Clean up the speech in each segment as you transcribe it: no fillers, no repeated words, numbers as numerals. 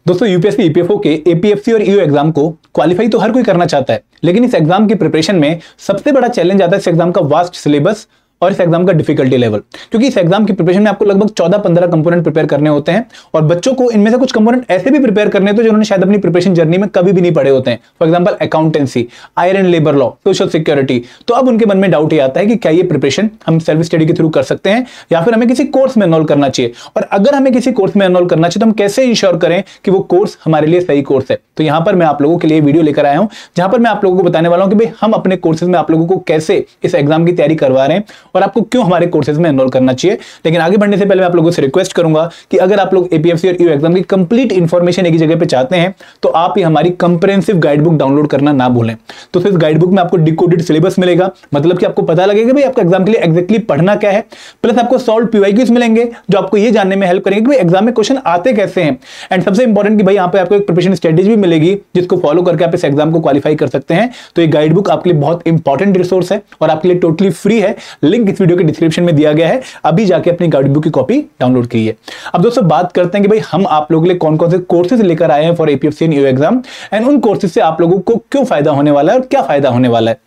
दोस्तों UPSC EPFO के APFC और ईओ एग्जाम को क्वालिफाई तो हर कोई करना चाहता है, लेकिन इस एग्जाम की प्रिपरेशन में सबसे बड़ा चैलेंज आता है इस एग्जाम का वास्ट सिलेबस और इस एग्जाम का डिफिकल्टी लेवल। क्योंकि इस एग्जाम की प्रिपरेशन में आपको लगभग 14-15 कंपोनेंट प्रिपेयर करने होते हैं और बच्चों को इनमें से कुछ कंपोनेंट ऐसे भी प्रिपेयर करने होते हैं जिन्होंने शायद अपनी प्रिपरेशन जर्नी में कभी भी नहीं पढ़े होते हैं। For example accountancy, iron labour law, social security. तो अब उनके मन में डाउट ये आता है कि क्या ये प्रिपरेशन हम सेल्फ स्टडी के थ्रू कर सकते हैं या फिर हमें किसी कोर्स में एनरोल करना चाहिए, और अगर हमें किसी कोर्स में एनरोल करना चाहिए तो हम कैसे इंश्योर करें कि वो कोर्स हमारे लिए सही कोर्स है। तो यहां पर मैं आप लोगों के लिए वीडियो लेकर आया हूं जहां पर मैं आप लोगों को बताने वाला हूं कि भाई हम अपने कोर्सेज में आप लोगों को कैसे इस एग्जाम की तैयारी करवा रहे हैं और आपको क्यों हमारे कोर्सेज में एनरोल करना चाहिए। लेकिन आगे बढ़ने से पहले मैं आप लोगों से रिक्वेस्ट करूंगा कि अगर आप लोग एपीएफसी और ईओ एग्जाम की कंप्लीट इंफॉर्मेशन एक ही जगह पे चाहते हैं तो आप ही हमारी कंप्रिहेंसिव गाइड बुक डाउनलोड करना ना भूलें। तो इस गाइड बुक में आपको डिकोडेड सिलेबस मिलेगा, मतलब कि आपको पता लगेगा भाई आपका एग्जाम के लिए एग्जैक्टली पढ़ना क्या है, प्लस आपको सॉल्व पीवाईक्यूज मिलेंगे जो आपको ये जानने में हेल्प करेंगे कि भाई एग्जाम में क्वेश्चन आते कैसे हैं। एंड सबसे इंपॉर्टेंट कि भाई यहाँ पे आपको एक प्रिपरेशन स्ट्रेटेजी भी मिलेगी जिसको फॉलो करके आप इस एग्जाम को क्वालिफाई कर सकते हैं। तो ये गाइड बुक आपके लिए बहुत इंपॉर्टेंट रिसोर्स है और आपके लिए टोटली फ्री है। लिंक इस वीडियो के डिस्क्रिप्शन में दिया गया है, अभी जाके अपनी गाइड बुक की कॉपी डाउनलोड कीजिए। अब दोस्तों बात करते हैं कि भाई हम आप लोगों के लिए कौन कौन से कोर्सेज लेकर आए हैं for APFC and EO exam, and उन कोर्सेज से आप लोगों को क्यों फायदा होने वाला है और क्या फायदा होने वाला है।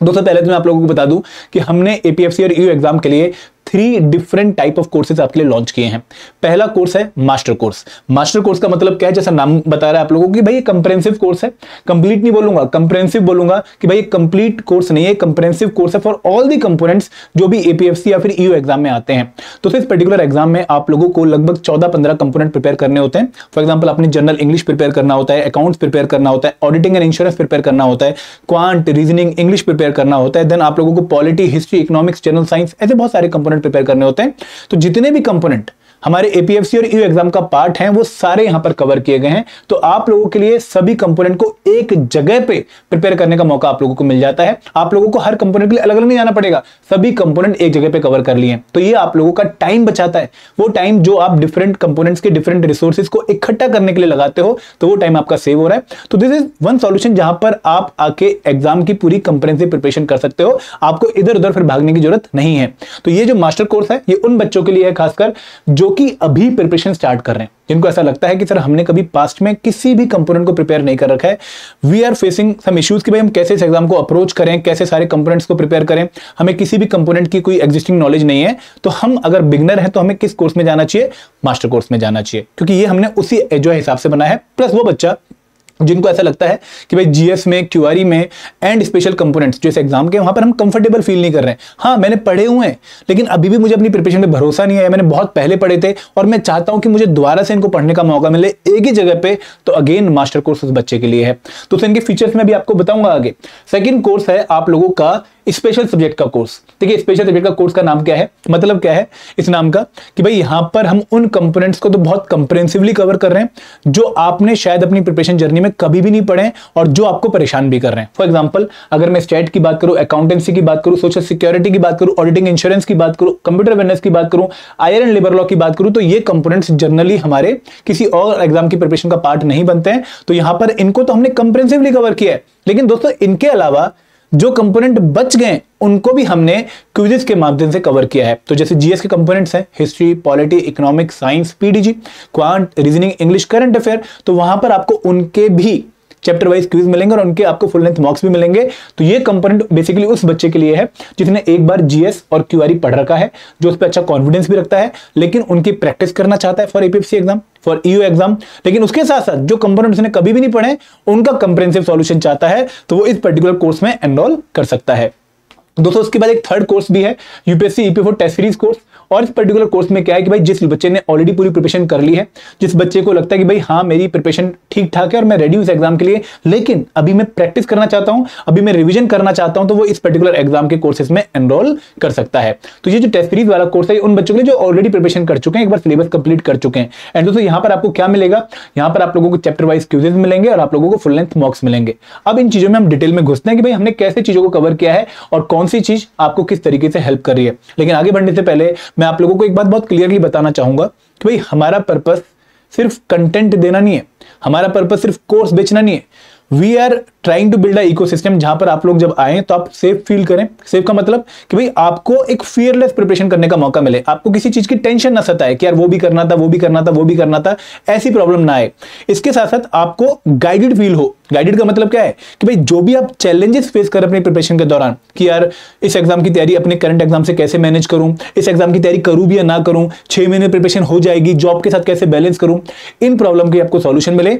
दोस्तों पहले तो मैं आप लोगों को बता दूं कि हमने एपीएफसी और ईओ एग्जाम के लिए 3 डिफरेंट टाइप ऑफ कोर्सेज आपके लिए लॉन्च किए हैं। पहला कोर्स है मास्टर कोर्स। मास्टर कोर्स का मतलब क्या है, जैसा नाम बता रहा है आप लोगों को कि भाई ये कंप्रिहेंसिव कोर्स है। कंप्लीट नहीं बोलूंगा, कंप्रिहेंसिव बोलूंगा कि भाई ये कंप्लीट कोर्स नहीं है, कंप्रिहेंसिव कोर्स है फॉर ऑल दी कंपोनेंट्स जो भी एपीएफसी या फिर ईओ एग्जाम में आते हैं। तो इस पर्टिकुलर एग्जाम में आप लोगों को लगभग 14-15 कंपोनेंट प्रिपेयर करने होते हैं। फॉर एग्जाम्पल आपने जनरल इंग्लिश प्रिपेयर करना होता है, अकाउंट्स प्रिपेयर करना होता है, ऑडिटिंग एंड इंश्योरेंस प्रिपेयर करना होता है, क्वांट, रीजनिंग, इंग्लिश प्रिपेयर करना होता है, देन आप लोगों को polity, history, economics, general science, ऐसे बहुत सारे कंपोनेंट प्रिपेयर करने होते हैं। तो जितने भी कंपोनेंट हमारे एपीएफसी और ईओ एग्जाम का पार्ट हैं वो सारे यहां पर कवर किए गए हैं। तो आप लोगों के लिए सभी कंपोनेंट को एक जगह पे प्रिपेयर करने का मौका आप लोगों को मिल जाता है। आप लोगों को हर कंपोनेंट के लिए अलग अलग नहीं जाना पड़ेगा, सभी कंपोनेंट एक जगह पे कवर कर लिए। तो ये आप लोगों का टाइम बचाता है। वो टाइम जो आप डिफरेंट कंपोनेंट्स के डिफरेंट रिसोर्सेज को इकट्ठा करने के लिए लगाते हो तो वो टाइम आपका सेव हो रहा है। तो दिस इज वन सॉल्यूशन जहां पर आप आके एग्जाम की पूरी कंप्रिहेंसिव प्रिपरेशन कर सकते हो, आपको इधर उधर फिर भागने की जरूरत नहीं है। तो ये जो मास्टर कोर्स है ये उन बच्चों के लिए है खासकर जो कि अभी प्रिपरेशन स्टार्ट कर रहे हैं, जिनको ऐसा लगता है कि सर हमने कभी पास्ट में किसी भी कंपोनेंट को प्रिपेयर नहीं कर रखा है, we are facing some issues कि भाई हम कैसे इस एग्जाम को अप्रोच करें, कैसे सारे कंपोनेंट्स को प्रिपेयर करें, हमें किसी भी कंपोनेंट की कोई एग्जिस्टिंग नॉलेज नहीं है। तो हम अगर बिगनर हैं तो हमें किस कोर्स में जाना चाहिए, मास्टर कोर्स में जाना चाहिए, क्योंकि ये हमने उसी जो हिसाब से बनाया है। प्लस वो बच्चा जिनको ऐसा लगता है कि भाई जीएस में, क्यूआरई में एंड स्पेशल कंपोनेंट्स जो इस एग्जाम के वहां पर हम कंफर्टेबल फील नहीं कर रहे हैं, हाँ मैंने पढ़े हुए हैं लेकिन अभी भी मुझे अपनी प्रिपरेशन पे भरोसा नहीं है, मैंने बहुत पहले पढ़े थे और मैं चाहता हूं कि मुझे दोबारा से इनको पढ़ने का मौका मिले एक ही जगह पे, तो अगेन मास्टर कोर्स उस बच्चे के लिए है। तो इनके फीचर्स में भी आपको बताऊंगा आगे। सेकेंड कोर्स है आप लोगों का स्पेशल सब्जेक्ट का कोर्स। देखिए स्पेशल सब्जेक्ट का कोर्स का नाम क्या है, मतलब क्या है इस नाम का कि भाई यहां पर हम उन कंपोनेंट्स को तो बहुत कंप्रिहेंसिवली कवर कर रहे हैं जो आपने शायद अपनी प्रिपरेशन जर्नी में कभी भी नहीं पढ़े और जो आपको परेशान भी कर रहे हैं। फॉर एग्जांपल अगर मैं स्टैट की बात करूं, अकाउंटेंसी की बात करूं, सोशल सिक्योरिटी की बात करूं, ऑडिटिंग इंश्योरेंस की बात करूं, कंप्यूटर अवेयरनेस की बात करूं, आयरन लेबर लॉ की बात करूं, तो ये कंपोनेंट्स जनरली हमारे किसी और एग्जाम की प्रिपरेशन का पार्ट नहीं बनते हैं। तो यहां पर इनको तो हमने कंप्रिहेंसिवली कवर किया है, लेकिन दोस्तों इनके अलावा जो कंपोनेंट बच गए उनको भी हमने क्विज़ेस के माध्यम से कवर किया है। तो जैसे जीएस के कंपोनेंट्स हैं history, polity, economics, science, PDG, quant, reasoning, English, current affair, तो वहां पर आपको उनके भी चैप्टर वाइज क्विज मिलेंगे और उनके आपको फुल लेंथ मॉक्स भी मिलेंगे। तो ये कंपोनेंट बेसिकली उस बच्चे के लिए है जिसने एक बार जीएस और क्यूआरई पढ़ रखा है, जो उस पर अच्छा कॉन्फिडेंस भी रखता है, लेकिन उनकी प्रैक्टिस करना चाहता है for APFC exam, for EO exam, लेकिन उसके साथ साथ जो कंपोनेंट उसने कभी भी नहीं पढ़े उनका कंप्रिहेंसिव सॉल्यूशन चाहता है, तो वो इस पर्टिकुलर कोर्स में एनरोल कर सकता है। दोस्तों उसके बाद एक थर्ड कोर्स भी है UPSC EPFO test series course. और इस पर्टिकुलर कोर्स में क्या है कि भाई जिस बच्चे ने ऑलरेडी पूरी प्रिपरेशन कर ली है, जिस बच्चे को लगता है कि भाई हाँ मेरी प्रिपरेशन ठीक ठाक है और मैं रेडी हूं इस एग्जाम के लिए, लेकिन अभी मैं प्रैक्टिस करना चाहता हूं, अभी मैं रिवीजन करना चाहता हूं, तो वो इस पर्टिकुलर एग्जाम के कोर्सेज में एनरोल कर सकता है। तो ये जो टेस्ट सीरीज वाला कोर्स है उन बच्चों के लिए जो ऑलरेडी प्रिपरेशन कर चुके हैं, एक बार सिलेबस कंप्लीट कर चुके हैं। एंड दोस्तों यहाँ पर आपको क्या मिलेगा, यहाँ पर आप लोगों को चैप्टर वाइज क्विज़ेस मिलेंगे और आप लोगों को फुल लेंथ मॉक्स मिलेंगे। अब इन चीजों में हम डिटेल में घुसते हैं कि भाई हमने कैसे चीजों को कवर किया है और कौन सी चीज आपको किस तरीके से हेल्प कर रही है। लेकिन आगे बढ़ने से पहले मैं आप लोगों को एक बात बहुत क्लियरली बताना चाहूंगा कि भाई हमारा पर्पस सिर्फ कंटेंट देना नहीं है, हमारा पर्पस सिर्फ कोर्स बेचना नहीं है, we are trying to build a ecosystem जहां पर आप लोग जब आए तो आप सेफ फील करें। सेफ का मतलब कि भाई आपको एक फियरलेस प्रिपरेशन करने का मौका मिले, आपको किसी चीज की टेंशन ना सताए कि यार वो भी करना था, वो भी करना था, वो भी करना था, ऐसी प्रॉब्लम ना आए। इसके साथ साथ आपको गाइडेड फील हो। गाइडेड का मतलब क्या है कि भाई जो भी आप चैलेंजेस फेस कर अपनी प्रिपरेशन के दौरान कि यार इस एग्जाम की तैयारी अपने करंट एग्जाम से कैसे मैनेज करूं, इस एग्जाम की तैयारी करूं भी या ना करूं, 6 महीने प्रिपरेशन हो जाएगी, जॉब के साथ कैसे बैलेंस करूं, इन प्रॉब्लम की आपको सॉल्यूशन मिले।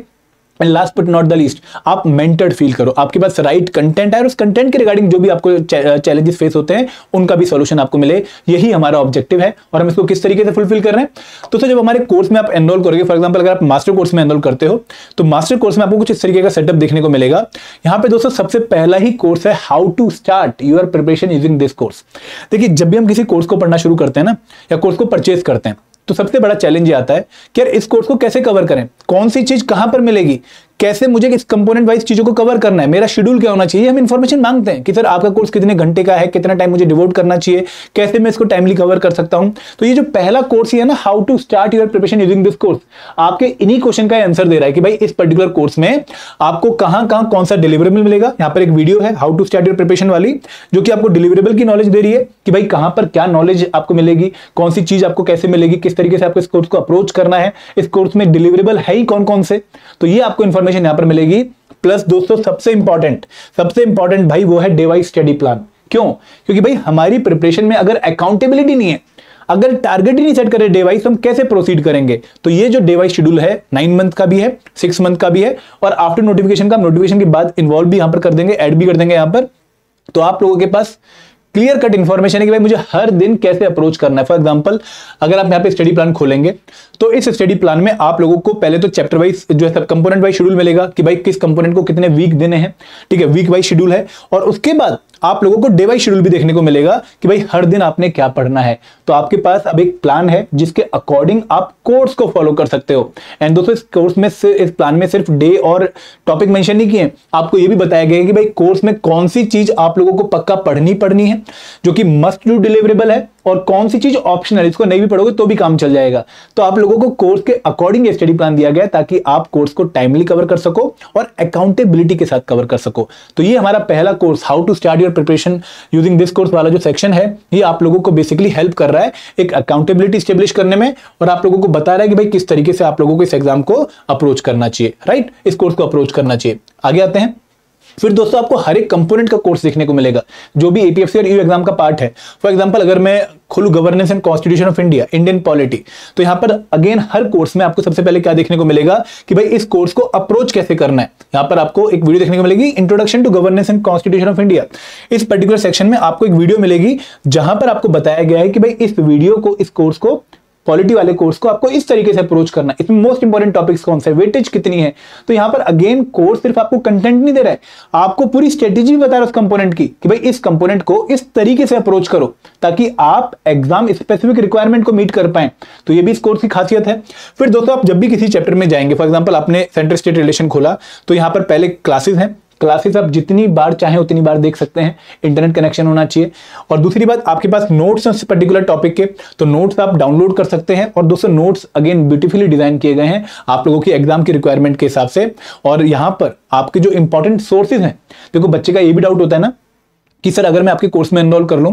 And last but not the least, आप मेंटर्ड फील करो, आपके पास राइट कंटेंट है और उस कंटेंट के रिगार्डिंग जो भी आपको चैलेंजेस फेस होते हैं उनका भी सॉल्यूशन आपको मिले। यही हमारा ऑब्जेक्टिव है और हम इसको किस तरीके से फुलफिल कर रहे हैं। तो जब हमारे कोर्स में आप एनरोल करोगे, फॉर एग्जांपल अगर आप मास्टर कोर्स में एनरोल करते हो तो मास्टर कोर्स में आपको कुछ इस तरीके का सेटअप देखने को मिलेगा। यहां पे दोस्तों सबसे पहला ही कोर्स है how to start your preparation using this course. देखिए जब भी हम किसी कोर्स को पढ़ना शुरू करते हैं ना, या कोर्स को परचेज करते हैं, तो सबसे बड़ा चैलेंज ये आता है कि यार इस कोर्स को कैसे कवर करें, कौन सी चीज कहां पर मिलेगी, कैसे मुझे इस कंपोनेंट वाइज चीजों को कवर करना है, मेरा शेड्यूल क्या होना चाहिए। हम इंफॉर्मेशन मांगते हैं कि सर आपका कोर्स कितने घंटे का है, कितना टाइम मुझे डिवोट करना चाहिए, कैसे मैं इसको टाइमली कवर कर सकता हूं। तो ये जो पहला कोर्स है ना, how to start your preparation using this course, आपके इन्हीं क्वेश्चन का आंसर दे रहा है कि भाई इस पर्टिकुलर कोर्स में आपको कहां कहां कौन सा डिलीवरेबल मिलेगा। यहां पर एक वीडियो है how to start your preparation वाली, जो कि आपको डिलीवरेबल की नॉलेज दे रही है कि भाई कहां पर क्या नॉलेज आपको मिलेगी, कौन सी चीज आपको कैसे मिलेगी, किस तरीके से आपको इस कोर्स को अप्रोच करना है, इस कोर्स में डिलीवरेबल है ही कौन कौन से। तो ये आपको इंफॉर्मेशन यहां पर मिलेगी। प्लस दोस्तों सबसे इंपॉर्टेंट भाई वो है डे वाइज स्टडी प्लान। क्यों? क्योंकि भाई हमारी प्रिपरेशन में अगर अकाउंटेबिलिटी नहीं है, अगर टारगेट ही नहीं सेट करे डे वाइज, हम कैसे प्रोसीड करेंगे। तो ये जो डे वाइज शेड्यूल है 9 मंथ का भी है, 6 मंथ का भी है, और आफ्टर नोटिफिकेशन का, नोटिफिकेशन के बाद इन्वॉल्व भी यहां पर कर देंगे, ऐड भी कर देंगे यहां पर। तो आप लोगों के पास क्लियर कट इंफॉर्मेशन है कि भाई मुझे हर दिन कैसे अप्रोच करना है। फॉर एग्जांपल अगर आप यहाँ पे स्टडी प्लान खोलेंगे तो इस स्टडी प्लान में आप लोगों को पहले तो चैप्टर वाइज जो है सब कंपोनेंट वाइज शेड्यूल मिलेगा कि भाई किस कंपोनेंट को कितने वीक देने हैं, ठीक है, वीक वाइज शेड्यूल है। और उसके बाद आप लोगों को डे वाइज शेड्यूल भी देखने को मिलेगा कि भाई हर दिन आपने क्या पढ़ना है। तो आपके पास अब एक प्लान है जिसके अकॉर्डिंग आप कोर्स को फॉलो कर सकते हो। एंड दोस्तों इस कोर्स में इस प्लान में सिर्फ डे और टॉपिक मेंशन नहीं किए, आपको यह भी बताया गया है कि भाई कोर्स में कौन सी चीज आप लोगों को पक्का पढ़नी है जो कि मस्ट डू डिलीवरेबल है, और कौन सी चीज ऑप्शनल, इसको नहीं भी पढ़ोगे तो भी काम चल जाएगा। तो आप लोगों को कोर्स के अकॉर्डिंग स्टडी प्लान दिया गया ताकि आप कोर्स को टाइमली कवर कर सको और अकाउंटेबिलिटी के साथ कवर कर सको। तो ये हमारा पहला course how to start your preparation using this course वाला जो सेक्शन है, ये आप लोगों को बेसिकली हेल्प कर रहा है एक अकाउंटेबिलिटी स्टेब्लिश करने में, और आप लोगों को बता रहा है कि भाई किस तरीके से आप लोगों को इस एग्जाम को अप्रोच करना चाहिए, राइट, इस कोर्स को अप्रोच करना चाहिए। आगे आते हैं। फिर दोस्तों आपको हर एक कंपोनेंट का कोर्स देखने को मिलेगा जो भी एपीएफसी और ईयू एग्जाम का पार्ट है। फॉर एग्जांपल अगर मैं खोलू governance and constitution of India, Indian polity, तो यहां पर अगेन हर कोर्स में आपको सबसे पहले क्या देखने को मिलेगा कि भाई इस कोर्स को अप्रोच कैसे करना है। यहां पर आपको एक वीडियो देखने को मिलेगी introduction to governance and constitution of India. इस पर्टिकुलर सेक्शन में आपको एक वीडियो मिलेगी जहां पर आपको बताया गया है कि भाई इस वीडियो को, इस कोर्स को, पॉलिटी वाले कोर्स को आपको इस तरीके से अप्रोच करना है। इसमें मोस्ट इंपॉर्टेंट टॉपिक्स कौन से, वेटेज कितनी है। तो यहां पर अगेन कोर्स सिर्फ आपको कंटेंट नहीं दे रहा है, आपको पूरी स्ट्रेटेजी बता रहा है उस कंपोनेंट की कि भाई इस कंपोनेंट को इस तरीके से अप्रोच करो ताकि आप एग्जाम स्पेसिफिक रिक्वायरमेंट को मीट कर पाए। तो ये भी इस कोर्स की खासियत है। फिर दोस्तों आप जब भी किसी चैप्टर में जाएंगे, फॉर एग्जाम्पल आपने सेंटर स्टेट रिलेशन खोला, तो यहां पर पहले क्लासेस हैं, क्लासेस आप जितनी बार चाहें उतनी बार देख सकते हैं, इंटरनेट कनेक्शन होना चाहिए। और दूसरी बात, आपके पास नोट्स हैं उस पर्टिकुलर टॉपिक के, तो नोट्स आप डाउनलोड कर सकते हैं। और दोस्तों नोट्स अगेन ब्यूटीफुली डिजाइन किए गए हैं आप लोगों की एग्जाम की रिक्वायरमेंट के हिसाब से। और यहां पर आपके जो इंपॉर्टेंट सोर्सेज हैं, देखो बच्चे का ये भी डाउट होता है ना कि सर अगर मैं आपके कोर्स में एनरोल कर लूं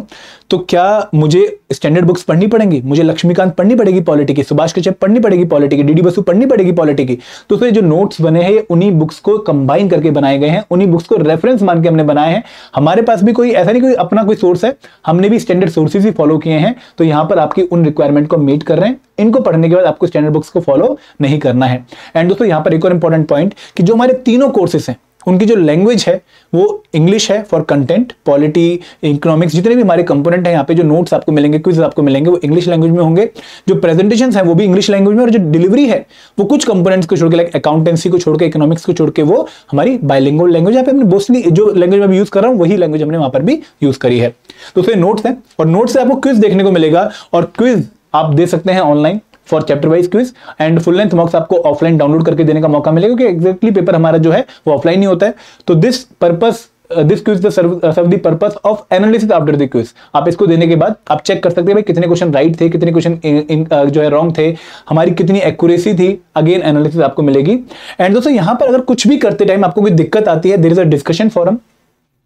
तो क्या मुझे स्टैंडर्ड बुक्स पढ़नी पड़ेंगी, मुझे लक्ष्मीकांत पढ़नी पड़ेगी पॉलिटी की, सुभाष कश्यप पढ़नी पड़ेगी पॉलिटी की, डीडी बसु पढ़नी पड़ेगी पॉलिटी की। तो ये जो नोट्स बने हैं ये उन्हीं बुक्स को कंबाइन करके बनाए गए हैं, उन्हीं बुक्स को रेफरेंस मान के हमने बनाए हैं। हमारे पास भी कोई ऐसा नहीं कोई अपना कोई सोर्स है, हमने भी स्टैंडर्ड सोर्सेज ही फॉलो किए हैं। तो यहां पर आपकी उन रिक्वायरमेंट को मीट कर रहे हैं। इनको पढ़ने के बाद आपको स्टैंडर्ड बुक्स को फॉलो नहीं करना है। एंड दोस्तों यहां पर एक और इंपॉर्टेंट पॉइंट कि जो हमारे तीनों कोर्सेज हैं उनकी जो लैंग्वेज है वो इंग्लिश है फॉर कंटेंट, पॉलिटी, इकोनॉमिक्स, जितने भी हमारे कंपोनेंट हैं यहाँ पे, जो नोट्स आपको मिलेंगे, क्विज आपको मिलेंगे, वो इंग्लिश लैंग्वेज में होंगे। जो प्रेजेंटेशंस हैं वो भी इंग्लिश लैंग्वेज में, और जो डिलीवरी है वो कुछ कंपोनेंट्स को छोड़ के, लाइक अकाउंटेंसी को छोड़ के, इकोनॉमिक्स को छोड़ के, वो हमारी बाइलिंगुअल लैंग्वेज। यहाँ पे हमने मोस्टली जो लैंग्वेज में यूज कर रहा हूँ वही लैंग्वेज हमने वहां पर भी यूज करी है। तो उसमें नोट्स हैं और नोट्स से आपको क्विज देखने को मिलेगा, और क्विज आप दे सकते हैं online for chapter wise quiz. And full length मॉक्स आपको ऑफलाइन डाउनलोड करके देने का मौका मिलेगा, क्योंकि एग्जैक्टली पेपर हमारा जो है वो ऑफलाइन ही होता है। तो this purpose this quiz serve the purpose of analysis after the quiz. आप इसको देने के बाद आप चेक कर सकते हैं भाई कितने क्वेश्चन राइट थे, कितने क्वेश्चन जो है रॉन्ग थे, हमारी कितनी एक्यूरेसी थी, अगेन एनालिसिस आपको मिलेगी। एंड दोस्तों यहाँ पर अगर कुछ भी करते टाइम आपको कोई दिक्कत आती है, there is a discussion forum,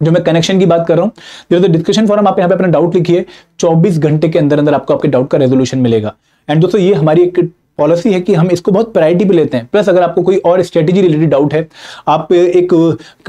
जो मैं कनेक्शन की बात कर रहा हूं, there is a discussion forum, आप यहाँ पे अपना डाउट लिखिए, 24 घंटे के अंदर अंदर आपको आपके डाउट का रेजोल्यूशन मिलेगा। एंड दोस्तों ये हमारी एक पॉलिसी है कि हम इसको बहुत प्रायोरिटी पे लेते हैं। प्लस अगर आपको कोई और स्ट्रेटेजी रिलेटेड डाउट है, आप एक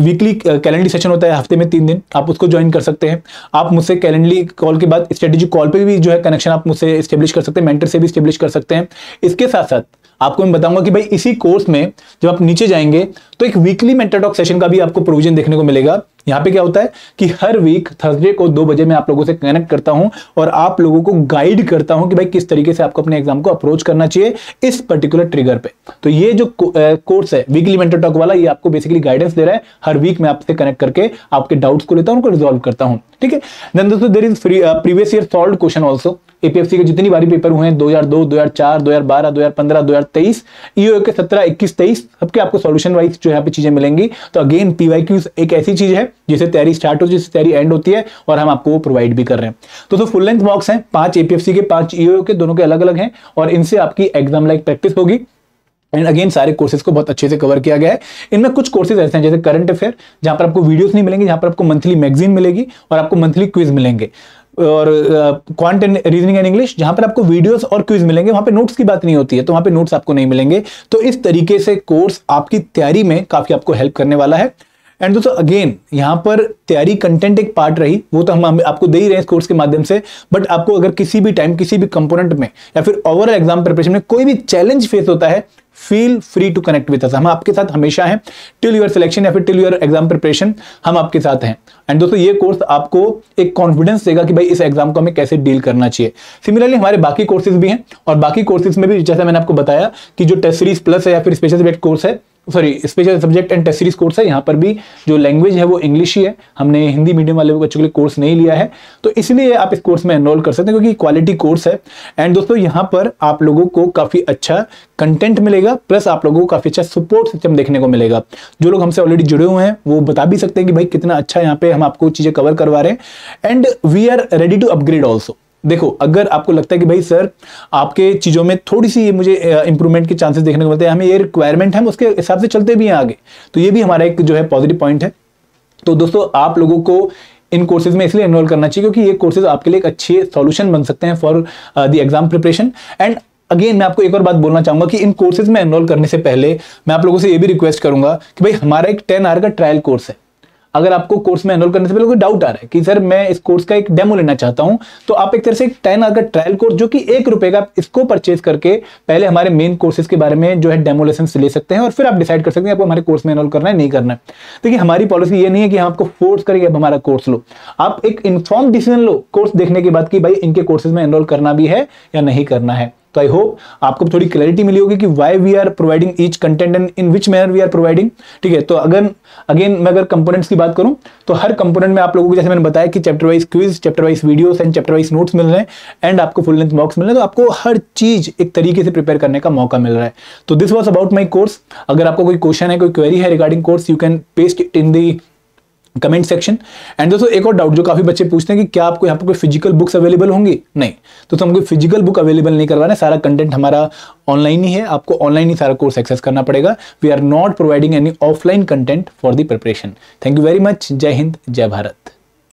वीकली कैलेंडरी सेशन होता है हफ्ते में 3 दिन, आप उसको ज्वाइन कर सकते हैं। आप मुझसे कैलेंडरी कॉल के बाद स्ट्रेटेजी कॉल पे भी जो है कनेक्शन आप मुझसे स्टेब्लिश कर सकते हैं, मेंटर से भी स्टेब्लिश कर सकते हैं। इसके साथ साथ आपको मैं बताऊंगा कि भाई इसी कोर्स में जब आप नीचे जाएंगे तो एक वीकली मेंटर टॉक सेशन का भी आपको प्रोविजन देखने को मिलेगा। यहाँ पे क्या होता है कि हर वीक थर्सडे को 2 बजे मैं आप लोगों से कनेक्ट करता हूं और आप लोगों को गाइड करता हूं कि भाई किस तरीके से आपको अपने एग्जाम को अप्रोच करना चाहिए इस पर्टिकुलर ट्रिगर पे। तो ये जो कोर्स है वीकली मेंटर टॉक वाला, ये आपको बेसिकली गाइडेंस दे रहा है। हर वीक मैं आपसे कनेक्ट करके आपके डाउट्स को लेता हूं, उनको रिजॉल्व करता हूं, ठीक है। देन दोस्तों there is previous year solved question also. APFC के जितनी बारी पेपर हुए हैं 2002, 2004, 2012, 2015, 2023, ईओ के 17, 21, 23 सबके आपको सॉल्यूशन वाइज जो यहाँ पे चीजें मिलेंगी। तो अगेन पीवाईक्यूज एक ऐसी चीज है जिसे तैयारी स्टार्ट हो, जिससे तैयारी एंड होती है, और हम आपको वो प्रोवाइड भी कर रहे हैं। तो फुल लेंथ मॉक्स हैं, 5 एपीएफसी के, 5 ईओ के, दोनों के अलग अलग हैं, और इनसे आपकी एग्जाम लाइक प्रैक्टिस होगी। एंड अगेन सारे कोर्सेज को बहुत अच्छे से कवर किया गया है। इनमें कुछ कोर्सेज ऐसे हैं जैसे करंट अफेयर, जहां पर आपको वीडियोस नहीं मिलेंगे, जहां पर आपको मंथली मैगजीन मिलेगी और आपको मंथली क्विज मिलेंगे, और quant and reasoning and English, जहां पर आपको वीडियोस और क्विज मिलेंगे, वहां पे नोट्स की बात नहीं होती है, तो वहां पे नोट्स आपको नहीं मिलेंगे। तो इस तरीके से कोर्स आपकी तैयारी में काफी आपको हेल्प करने वाला है। एंड दोस्तों अगेन यहाँ पर तैयारी कंटेंट एक पार्ट रही, वो तो हम आपको दे ही रहे हैं इस कोर्स के माध्यम से। बट आपको अगर किसी भी टाइम किसी भी कंपोनेंट में या फिर ओवरऑल एग्जाम प्रिपरेशन में कोई भी चैलेंज फेस होता है, feel free to connect with us. हम आपके साथ हमेशा हैं, टिल योर सिलेक्शन या फिर टिल योर एग्जाम प्रिपरेशन हम आपके साथ हैं। एंड दोस्तों ये कोर्स आपको एक कॉन्फिडेंस देगा कि भाई इस एग्जाम को हमें कैसे डील करना चाहिए। सिमिलरली हमारे बाकी कोर्सेज भी हैं, और बाकी कोर्सेज में भी जैसा मैंने आपको बताया कि जो टेस्ट सीरीज प्लस है या फिर स्पेशल सब्जेक्ट कोर्स है, sorry special subject and test series course है, यहाँ पर भी जो लैंग्वेज है वो इंग्लिश ही है। हमने हिंदी मीडियम वाले बच्चों के लिए कोर्स नहीं लिया है, तो इसलिए आप इस कोर्स में एनरोल कर सकते हैं, क्योंकि क्वालिटी कोर्स है। एंड दोस्तों यहाँ पर आप लोगों को काफी अच्छा कंटेंट मिलेगा, प्लस आप लोगों को काफी अच्छा सपोर्ट सिस्टम देखने को मिलेगा। जो लोग हमसे ऑलरेडी जुड़े हुए हैं वो बता भी सकते हैं कि भाई कितना अच्छा यहाँ पे हम आपको चीजें कवर करवा रहे हैं। And we are ready to upgrade also. देखो अगर आपको लगता है कि भाई सर आपके चीजों में थोड़ी सी मुझे इंप्रूवमेंट के चांसेस देखने को मिलते हैं, हमें ये रिक्वायरमेंट है, हम उसके हिसाब से चलते भी हैं आगे, तो ये भी हमारा एक जो है पॉजिटिव पॉइंट है। तो दोस्तों आप लोगों को इन कोर्सेज में इसलिए एनरोल करना चाहिए क्योंकि ये कोर्सेज आपके लिए एक अच्छे सॉल्यूशन बन सकते हैं for the exam preparation. And again मैं आपको एक और बात बोलना चाहूंगा कि इन कोर्सेज में एनरोल करने से पहले मैं आप लोगों से ये भी रिक्वेस्ट करूंगा कि भाई हमारा एक 10 आवर का ट्रायल कोर्स है। अगर आपको कोर्स में एनरोल करने से पहले कोई डाउट आ रहा है कि सर मैं इस कोर्स का एक डेमो लेना चाहता हूं, तो आप एक तरह से एक 10 आवर का ट्रायल कोर्स जो कि ₹1 का, इसको परचेज करके पहले हमारे मेन कोर्सेज के बारे में जो है डेमो लेसन ले सकते हैं, और फिर आप डिसाइड कर सकते हैं आपको हमारे कोर्स में एनरोल करना है नहीं करना है। देखिए हमारी पॉलिसी ये नहीं है कि हम आपको फोर्स करेंगे अब हमारा कोर्स लो, आप एक इन्फॉर्म डिसीजन लो कोर्स देखने के बाद कि भाई इनके कोर्सेज में एनरोल करना भी है या नहीं करना है। तो आई होप आपको थोड़ी क्लैरिटी मिली होगी कि why we are providing each content and in which manner we are providing, ठीक है। तो अगेन मैं अगर कंपोनेंट्स की बात करूं तो हर कंपोनेंट में आप लोगों को जैसे मैंने बताया कि chapter wise quiz, chapter wise videos and chapter wise notes मिल रहे हैं, एंड आपको फुल लेंथ बॉक्स मिल रहे हैं, तो आपको हर चीज एक तरीके से प्रिपेयर करने का मौका मिल रहा है। तो this was about my course. अगर आपको कोई क्वेश्चन है, कोई क्वेरी है regarding course, you can paste it in the comment section. And दोस्तों एक और डाउट जो काफी बच्चे पूछते हैं कि क्या आपको यहाँ पर कोई फिजिकल बुक्स अवेलेबल होंगी? नहीं, तो हम कोई फिजिकल बुक अवेलेबल नहीं करवा रहे हैं, सारा कंटेंट हमारा ऑनलाइन ही है, आपको ऑनलाइन ही सारा कोर्स एक्सेस करना पड़ेगा। We are not providing any offline content for the preparation. Thank you very much. जय हिंद, जय भारत।